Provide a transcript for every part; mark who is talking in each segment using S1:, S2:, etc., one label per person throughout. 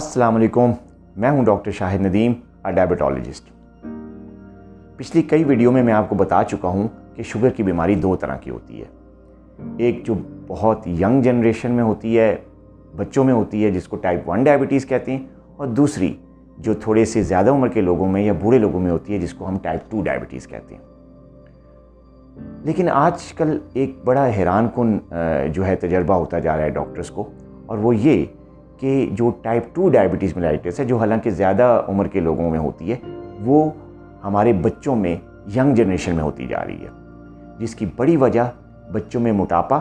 S1: अस्सलाम वालेकुम, मैं हूं डॉक्टर शाहिद नदीम, डायबिटोलॉजिस्ट। पिछली कई वीडियो में मैं आपको बता चुका हूं कि शुगर की बीमारी दो तरह की होती है। एक जो बहुत यंग जनरेशन में होती है, बच्चों में होती है, जिसको टाइप 1 डायबिटीज़ कहते हैं, और दूसरी जो थोड़े से ज़्यादा उम्र के लोगों में या बूढ़े लोगों में होती है, जिसको हम टाइप 2 डायबिटीज़ कहते हैं। लेकिन आजकल एक बड़ा हैरानकुन जो है तजर्बा होता जा रहा है डॉक्टर्स को, और वो ये कि जो टाइप 2 डायबिटीज़ मेलाइटिस है, जो हालांकि ज़्यादा उम्र के लोगों में होती है, वो हमारे बच्चों में, यंग जनरेशन में होती जा रही है, जिसकी बड़ी वजह बच्चों में मोटापा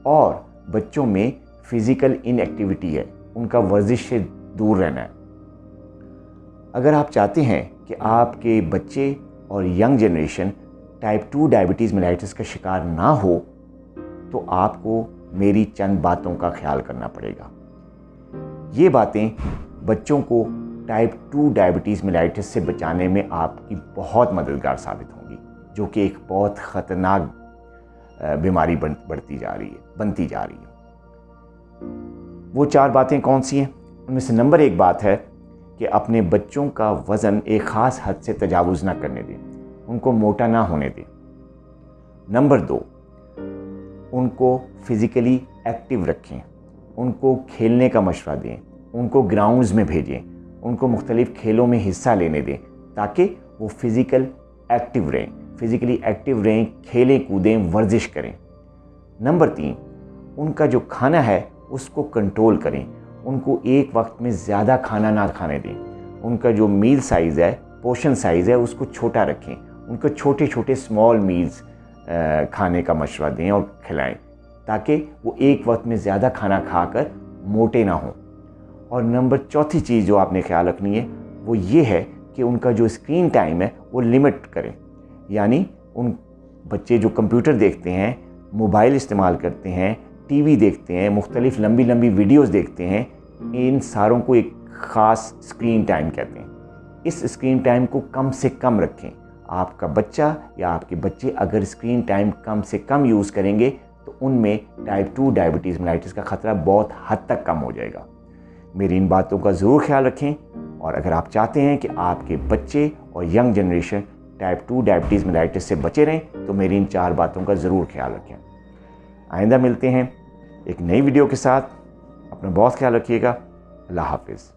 S1: और बच्चों में फ़िज़िकल इनएक्टिविटी है, उनका वर्जिश से दूर रहना है। अगर आप चाहते हैं कि आपके बच्चे और young generation type 2 diabetes mellitus का शिकार ना हो, तो आपको मेरी चंद बातों का ख्याल करना पड़ेगा। ये बातें बच्चों को टाइप 2 डायबिटीज़ मेलाइटिस से बचाने में आपकी बहुत मददगार साबित होंगी, जो कि एक बहुत ख़तरनाक बीमारी बनती जा रही है। वो चार बातें कौन सी हैं? उनमें से नंबर 1 बात है कि अपने बच्चों का वज़न एक ख़ास हद से तजावुज़ ना करने दें, उनको मोटा ना होने दें। नंबर 2, उनको फ़िज़िकली एक्टिव रखें, उनको खेलने का मशवरा दें, उनको ग्राउंड्स में भेजें, उनको मुख्तलिफ़ खेलों में हिस्सा लेने दें, ताकि वो फ़िज़िकली एक्टिव रहें, खेलें कूदें, वर्जिश करें। नंबर 3, उनका जो खाना है उसको कंट्रोल करें, उनको एक वक्त में ज़्यादा खाना ना खाने दें, उनका जो मील साइज़ है, पोर्शन साइज़ है, उसको छोटा रखें, उनको छोटे छोटे स्मॉल मील्स खाने का मशवरा दें और खिलाएं, ताकि वो एक वक्त में ज़्यादा खाना खाकर मोटे ना हों। और नंबर 4 चीज़ जो आपने ख्याल रखनी है वो ये है कि उनका जो स्क्रीन टाइम है वो लिमिट करें। यानी उन बच्चे जो कंप्यूटर देखते हैं, मोबाइल इस्तेमाल करते हैं, टीवी देखते हैं, मुख्तलिफ़ लंबी लंबी वीडियोज़ देखते हैं, इन सारों को एक ख़ास स्क्रीन टाइम कहते हैं। इस स्क्रीन टाइम को कम से कम रखें। आपका बच्चा या आपके बच्चे अगर स्क्रीन टाइम कम से कम यूज़ करेंगे तो उनमें टाइप 2 डायबिटीज़ मेलाइटिस का ख़तरा बहुत हद तक कम हो जाएगा। मेरी इन बातों का ज़रूर ख्याल रखें, और अगर आप चाहते हैं कि आपके बच्चे और young generation type 2 diabetes mellitus से बचे रहें, तो मेरी इन 4 बातों का ज़रूर ख्याल रखें। आइंदा मिलते हैं एक नई वीडियो के साथ। अपना बहुत ख्याल रखिएगा। अल्लाह हाफिज़।